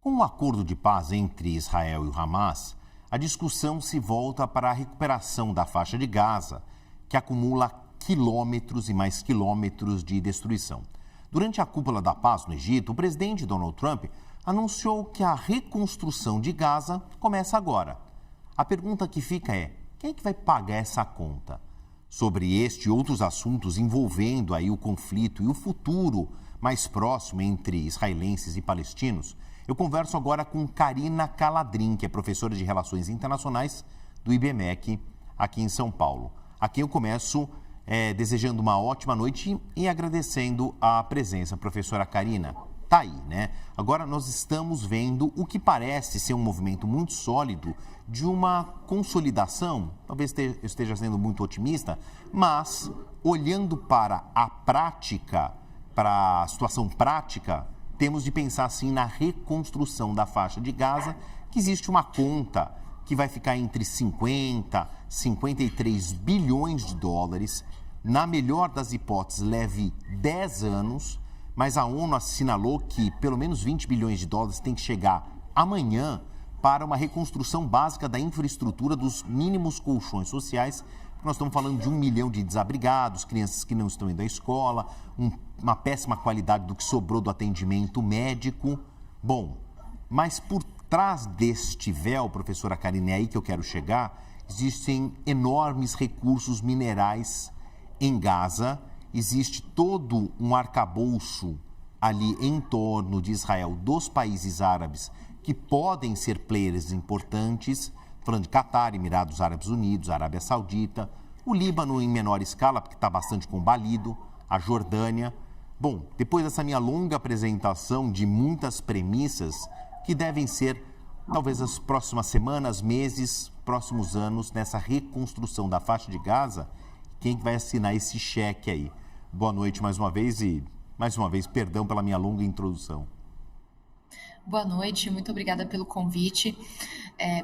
Com o acordo de paz entre Israel e o Hamas, a discussão se volta para a recuperação da faixa de Gaza, que acumula quilômetros e mais quilômetros de destruição. Durante a cúpula da paz no Egito, o presidente Donald Trump anunciou que a reconstrução de Gaza começa agora. A pergunta que fica é: quem é que vai pagar essa conta? Sobre este e outros assuntos envolvendo aí o conflito e o futuro mais próximo entre israelenses e palestinos, eu converso agora com Karina Caladrin, que é professora de Relações Internacionais do IBMEC aqui em São Paulo. A quem eu começo desejando uma ótima noite e agradecendo a presença. Professora Karina, tá aí, né? Agora nós estamos vendo o que parece ser um movimento muito sólido de uma consolidação, talvez eu esteja sendo muito otimista, mas olhando para a prática, para a situação prática, temos de pensar, sim, na reconstrução da faixa de Gaza, que existe uma conta que vai ficar entre 50 e 53 bilhões de dólares. Na melhor das hipóteses, leve 10 anos, mas a ONU assinalou que pelo menos 20 bilhões de dólares tem que chegar amanhã para uma reconstrução básica da infraestrutura dos mínimos colchões sociais. Nós estamos falando de 1 milhão de desabrigados, crianças que não estão indo à escola, uma péssima qualidade do que sobrou do atendimento médico. Bom, mas por trás deste véu, professora Karine, é aí que eu quero chegar, existem enormes recursos minerais em Gaza, existe todo um arcabouço ali em torno de Israel, dos países árabes, que podem ser players importantes, falando de Catar, Emirados Árabes Unidos, Arábia Saudita, o Líbano em menor escala, porque está bastante combalido, a Jordânia. Bom, depois dessa minha longa apresentação de muitas premissas que devem ser, talvez, as próximas semanas, meses, próximos anos, nessa reconstrução da faixa de Gaza, quem vai assinar esse cheque aí? Boa noite mais uma vez e, mais uma vez, perdão pela minha longa introdução. Boa noite, muito obrigada pelo convite.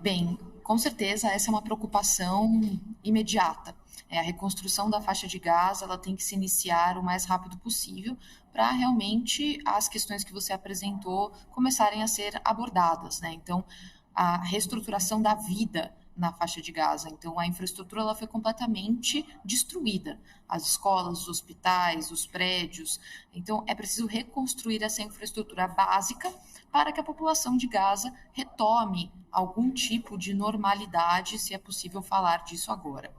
Bem, com certeza essa é uma preocupação imediata. A reconstrução da faixa de Gaza, ela tem que se iniciar o mais rápido possível para realmente as questões que você apresentou começarem a ser abordadas, né? Então, a reestruturação da vida na faixa de Gaza. Então, a infraestrutura ela foi completamente destruída. As escolas, os hospitais, os prédios. Então, é preciso reconstruir essa infraestrutura básica para que a população de Gaza retome algum tipo de normalidade, se é possível falar disso agora.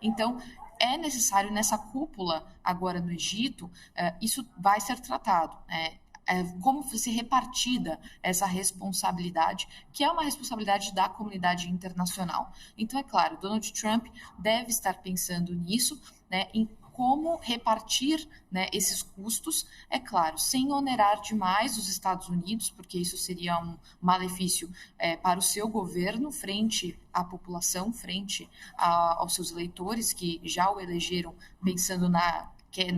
Então, é necessário, nessa cúpula agora no Egito, isso vai ser tratado, como ser repartida essa responsabilidade, que é uma responsabilidade da comunidade internacional. Então, é claro, Donald Trump deve estar pensando nisso, né, em como repartir, né, esses custos, é claro, sem onerar demais os Estados Unidos, porque isso seria um malefício para o seu governo frente à população, frente aos seus eleitores que já o elegeram pensando na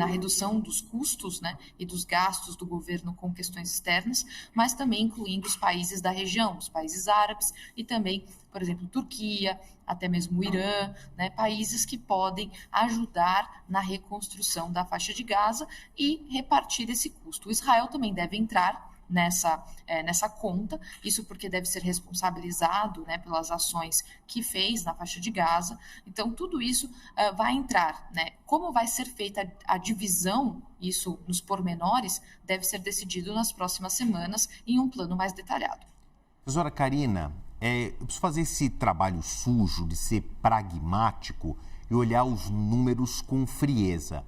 redução dos custos, né, e dos gastos do governo com questões externas, mas também incluindo os países da região, os países árabes e também, por exemplo, Turquia, até mesmo o Irã, né, países que podem ajudar na reconstrução da faixa de Gaza e repartir esse custo. O Israel também deve entrar nessa conta, isso porque deve ser responsabilizado, né, pelas ações que fez na faixa de Gaza. Então, tudo isso vai entrar, né? Como vai ser feita a divisão, isso nos pormenores, deve ser decidido nas próximas semanas em um plano mais detalhado. Professora Karina, eu preciso fazer esse trabalho sujo de ser pragmático e olhar os números com frieza.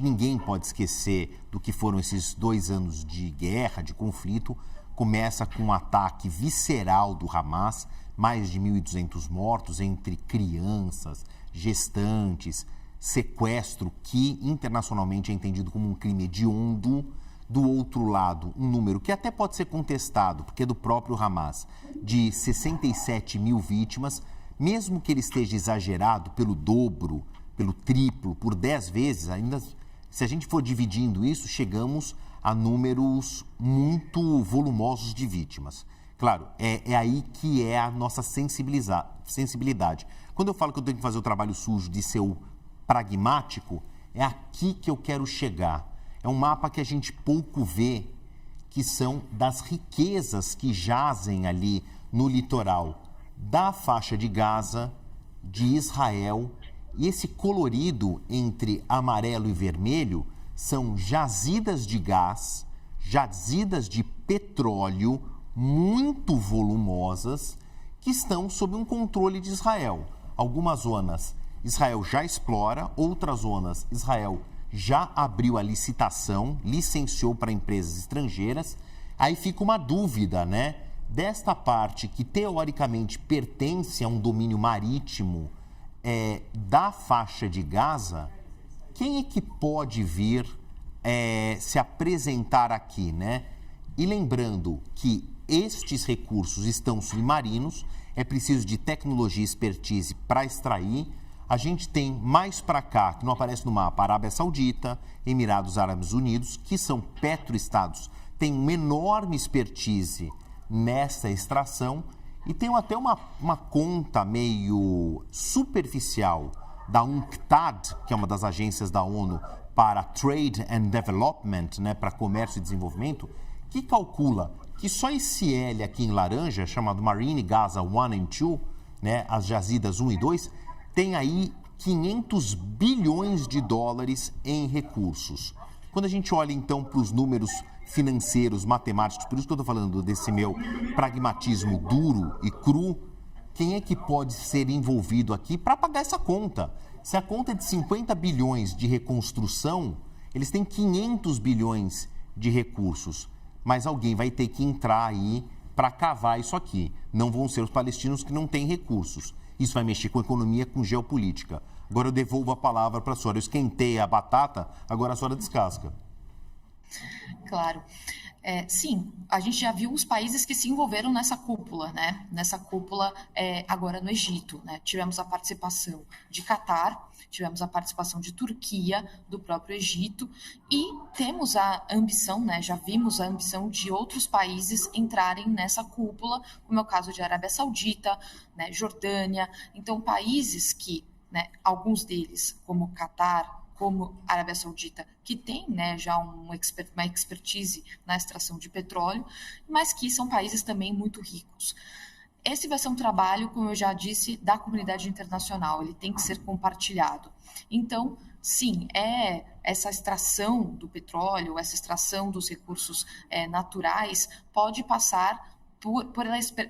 Ninguém pode esquecer do que foram esses 2 anos de guerra, de conflito. Começa com um ataque visceral do Hamas, mais de 1.200 mortos entre crianças, gestantes, sequestro que internacionalmente é entendido como um crime hediondo. Do outro lado, um número que até pode ser contestado, porque é do próprio Hamas, de 67 mil vítimas, mesmo que ele esteja exagerado pelo dobro, pelo triplo, por 10 vezes, ainda se a gente for dividindo isso, chegamos a números muito volumosos de vítimas. Claro, é aí que é a nossa sensibilidade. Quando eu falo que eu tenho que fazer o trabalho sujo de ser o pragmático, é aqui que eu quero chegar. É um mapa que a gente pouco vê, que são das riquezas que jazem ali no litoral da faixa de Gaza, de Israel. E esse colorido entre amarelo e vermelho são jazidas de gás, jazidas de petróleo muito volumosas que estão sob um controle de Israel. Algumas zonas Israel já explora, outras zonas Israel já abriu a licitação, licenciou para empresas estrangeiras. Aí fica uma dúvida, né? Desta parte que teoricamente pertence a um domínio marítimo da faixa de Gaza, quem é que pode vir se apresentar aqui, né? E lembrando que estes recursos estão submarinos, é preciso de tecnologia e expertise para extrair. A gente tem mais para cá, que não aparece no mapa, Arábia Saudita, Emirados Árabes Unidos, que são petroestados, têm uma enorme expertise nessa extração e tem até uma conta meio superficial da UNCTAD, que é uma das agências da ONU para Trade and Development, né, para comércio e desenvolvimento, que calcula que só esse L aqui em laranja, chamado Marine Gaza 1 and 2, né, as jazidas 1 e 2, tem aí 500 bilhões de dólares em recursos. Quando a gente olha, então, para os números financeiros, matemáticos, por isso que eu estou falando desse meu pragmatismo duro e cru, quem é que pode ser envolvido aqui para pagar essa conta? Se a conta é de 50 bilhões de reconstrução, eles têm 500 bilhões de recursos, mas alguém vai ter que entrar aí para cavar isso aqui. Não vão ser os palestinos que não têm recursos. Isso vai mexer com economia, com geopolítica. Agora eu devolvo a palavra para a senhora. Eu esquentei a batata, agora a senhora descasca. Claro. Sim, a gente já viu os países que se envolveram nessa cúpula, né? Nessa cúpula agora no Egito, né? Tivemos a participação de Catar, tivemos a participação de Turquia, do próprio Egito, e temos a ambição, né? Já vimos a ambição de outros países entrarem nessa cúpula, como é o caso de Arábia Saudita, né? Jordânia. Então, países que, né, alguns deles, como Catar, como a Arábia Saudita, que tem, né, já uma expertise na extração de petróleo, mas que são países também muito ricos. Esse vai ser um trabalho, como eu já disse, da comunidade internacional, ele tem que ser compartilhado. Então, sim, essa extração do petróleo, essa extração dos recursos naturais pode passar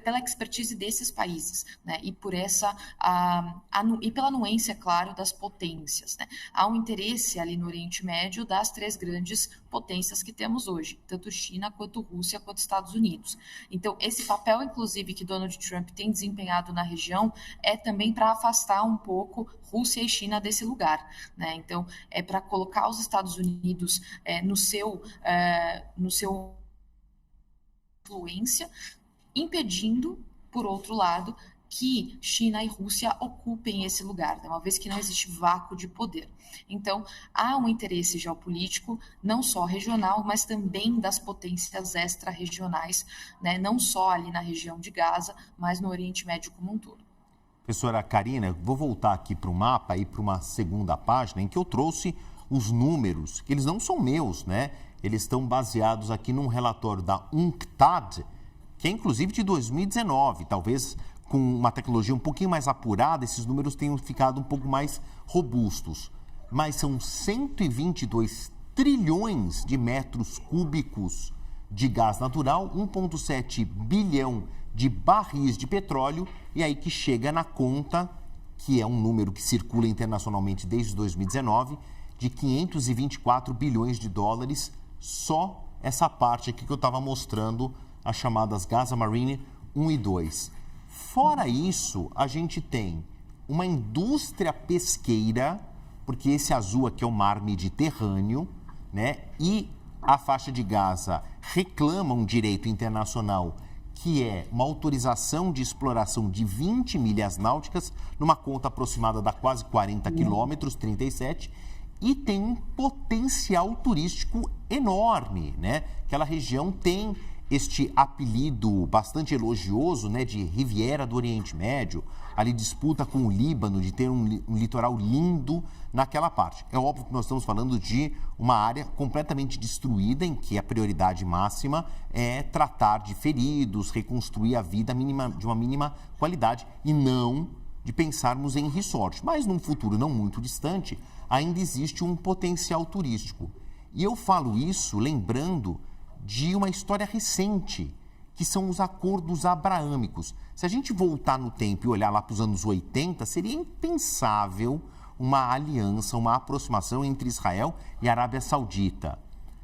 pela expertise desses países, né? E por e pela anuência, claro, das potências, né? Há um interesse ali no Oriente Médio das três grandes potências que temos hoje, tanto China, quanto Rússia, quanto Estados Unidos. Então, esse papel, inclusive, que Donald Trump tem desempenhado na região é também para afastar um pouco Rússia e China desse lugar, né? Então, é para colocar os Estados Unidos no seu influência, impedindo, por outro lado, que China e Rússia ocupem esse lugar, né? Uma vez que não existe vácuo de poder. Então, há um interesse geopolítico, não só regional, mas também das potências extra-regionais, né? Não só ali na região de Gaza, mas no Oriente Médio como um todo. Professora Karina, vou voltar aqui para o mapa e para uma segunda página em que eu trouxe os números, que eles não são meus, né? Eles estão baseados aqui num relatório da UNCTAD, que é inclusive de 2019, talvez com uma tecnologia um pouquinho mais apurada, esses números tenham ficado um pouco mais robustos. Mas são 122 trilhões de metros cúbicos de gás natural, 1,7 bilhão de barris de petróleo, e aí que chega na conta, que é um número que circula internacionalmente desde 2019, de 524 bilhões de dólares, só essa parte aqui que eu estava mostrando, as chamadas Gaza Marine 1 e 2. Fora isso, a gente tem uma indústria pesqueira, porque esse azul aqui é o mar Mediterrâneo, né? E a faixa de Gaza reclama um direito internacional que é uma autorização de exploração de 20 milhas náuticas, numa conta aproximada da quase 40 quilômetros, 37, e tem um potencial turístico enorme, né? Aquela região tem este apelido bastante elogioso, né, de Riviera do Oriente Médio, ali disputa com o Líbano de ter um litoral lindo naquela parte. É óbvio que nós estamos falando de uma área completamente destruída, em que a prioridade máxima é tratar de feridos, reconstruir a vida de uma mínima qualidade e não de pensarmos em resort. Mas num futuro não muito distante, ainda existe um potencial turístico. E eu falo isso lembrando de uma história recente, que são os acordos abraâmicos. Se a gente voltar no tempo e olhar lá para os anos 80, seria impensável uma aliança, uma aproximação entre Israel e a Arábia Saudita.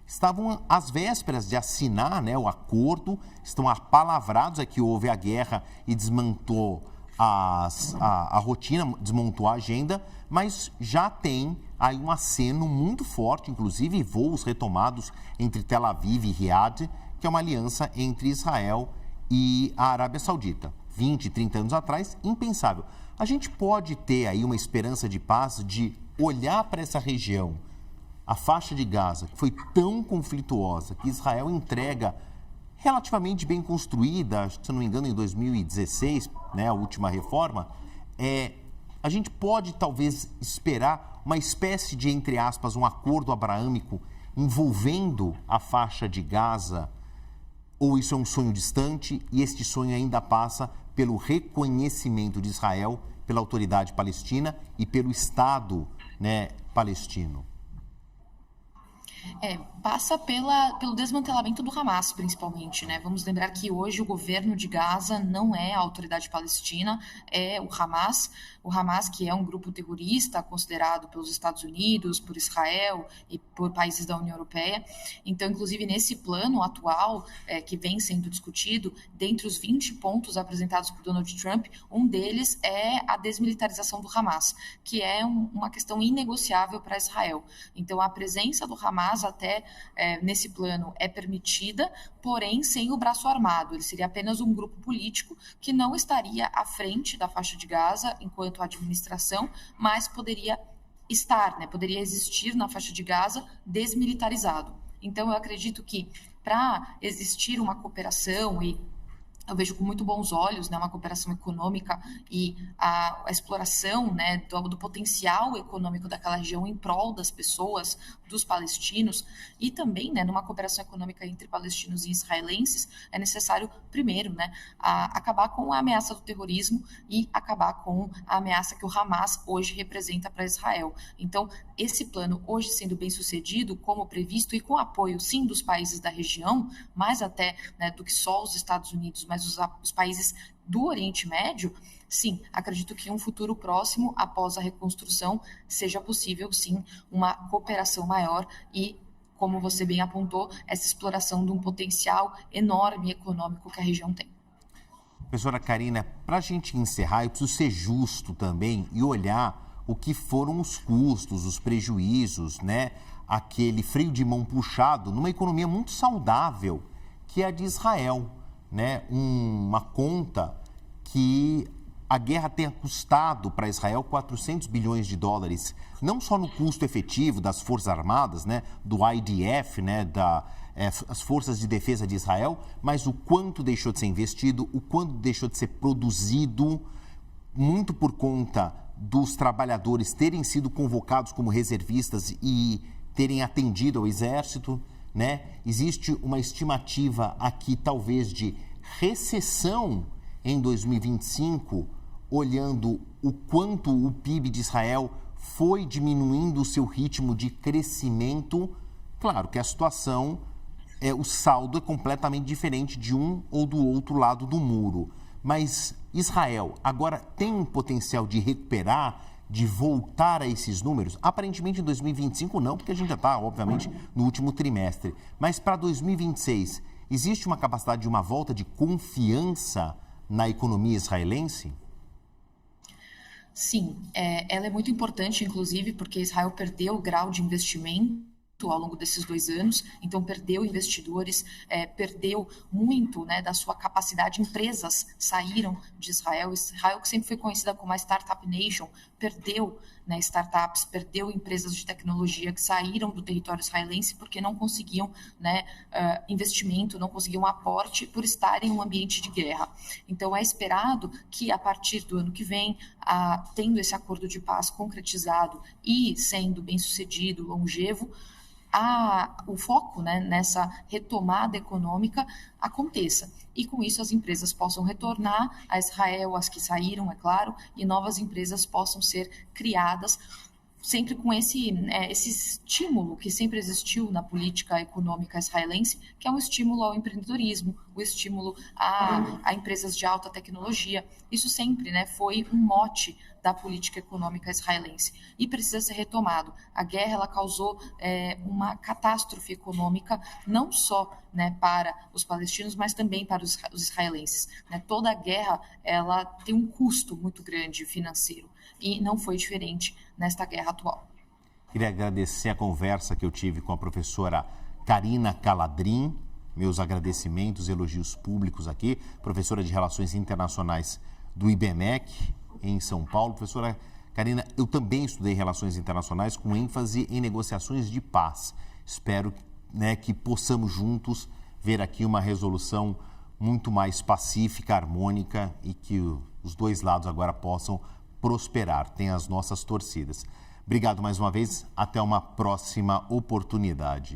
Estavam às vésperas de assinar, né, o acordo, estão apalavrados, é que houve a guerra e desmontou a rotina, desmontou a agenda, mas já tem aí um aceno muito forte, inclusive voos retomados entre Tel Aviv e Riad, que é uma aliança entre Israel e a Arábia Saudita. 20, 30 anos atrás, impensável. A gente pode ter aí uma esperança de paz de olhar para essa região, a faixa de Gaza, que foi tão conflituosa, que Israel entrega relativamente bem construída, se não me engano, em 2016, né, a última reforma, a gente pode talvez esperar uma espécie de, entre aspas, um acordo abraâmico envolvendo a faixa de Gaza, ou isso é um sonho distante e este sonho ainda passa pelo reconhecimento de Israel pela autoridade palestina e pelo Estado, né, palestino? Passa pelo desmantelamento do Hamas, principalmente, né? Vamos lembrar que hoje o governo de Gaza não é a autoridade palestina, é o Hamas. O Hamas, que é um grupo terrorista considerado pelos Estados Unidos, por Israel e por países da União Europeia. Então, inclusive, nesse plano atual que vem sendo discutido, dentre os 20 pontos apresentados por Donald Trump, um deles é a desmilitarização do Hamas, que é uma questão inegociável para Israel. Então, a presença do Hamas até nesse plano é permitida, porém sem o braço armado. Ele seria apenas um grupo político que não estaria à frente da faixa de Gaza enquanto administração, mas poderia estar, né, poderia existir na faixa de Gaza desmilitarizado. Então, eu acredito que para existir uma cooperação e eu vejo com muito bons olhos, né, uma cooperação econômica e a exploração, né, do potencial econômico daquela região em prol das pessoas, dos palestinos, e também, né, numa cooperação econômica entre palestinos e israelenses, é necessário, primeiro, né, acabar com a ameaça do terrorismo e acabar com a ameaça que o Hamas hoje representa para Israel. Então, esse plano, hoje sendo bem sucedido, como previsto, e com apoio, sim, dos países da região, mais até, né, do que só os Estados Unidos, mas os países do Oriente Médio, sim, acredito que em um futuro próximo, após a reconstrução, seja possível, sim, uma cooperação maior e, como você bem apontou, essa exploração de um potencial enorme econômico que a região tem. Professora Karina, para a gente encerrar, eu preciso ser justo também e olhar o que foram os custos, os prejuízos, né? Aquele freio de mão puxado numa economia muito saudável, que é a de Israel, né? Uma conta que a guerra tenha custado para Israel 400 bilhões de dólares, não só no custo efetivo das Forças Armadas, né, do IDF, né, as Forças de Defesa de Israel, mas o quanto deixou de ser investido, o quanto deixou de ser produzido, muito por conta dos trabalhadores terem sido convocados como reservistas e terem atendido ao exército, né? Existe uma estimativa aqui, talvez, de recessão em 2025, olhando o quanto o PIB de Israel foi diminuindo o seu ritmo de crescimento. Claro que a situação, o saldo é completamente diferente de um ou do outro lado do muro. Mas Israel agora tem um potencial de recuperar, de voltar a esses números? Aparentemente em 2025 não, porque a gente já está, obviamente, no último trimestre. Mas para 2026, existe uma capacidade de uma volta de confiança na economia israelense? Sim, ela é muito importante, inclusive, porque Israel perdeu o grau de investimento ao longo desses 2 anos, então perdeu investidores, perdeu muito, né, da sua capacidade, empresas saíram de Israel, Israel que sempre foi conhecida como a Startup Nation, perdeu, né, startups, perdeu empresas de tecnologia que saíram do território israelense porque não conseguiam, né, investimento, não conseguiam aporte por estarem em um ambiente de guerra. Então é esperado que a partir do ano que vem, tendo esse acordo de paz concretizado e sendo bem sucedido, longevo, o foco, né, nessa retomada econômica aconteça. E com isso as empresas possam retornar a Israel, as que saíram, é claro, e novas empresas possam ser criadas, sempre com esse estímulo que sempre existiu na política econômica israelense, que é um estímulo ao empreendedorismo, o estímulo a empresas de alta tecnologia. Isso sempre, né, foi um mote da política econômica israelense e precisa ser retomado. A guerra ela causou uma catástrofe econômica, não só, né, para os palestinos, mas também para os israelenses. Né? Toda a guerra ela tem um custo muito grande financeiro e não foi diferente nesta guerra atual. Queria agradecer a conversa que eu tive com a professora Karina Caladrin, meus agradecimentos e elogios públicos aqui, professora de Relações Internacionais do IBMEC, em São Paulo. Professora Karina, eu também estudei Relações Internacionais com ênfase em negociações de paz. Espero, né, que possamos juntos ver aqui uma resolução muito mais pacífica, harmônica e que os dois lados agora possam prosperar. Tem as nossas torcidas. Obrigado mais uma vez. Até uma próxima oportunidade.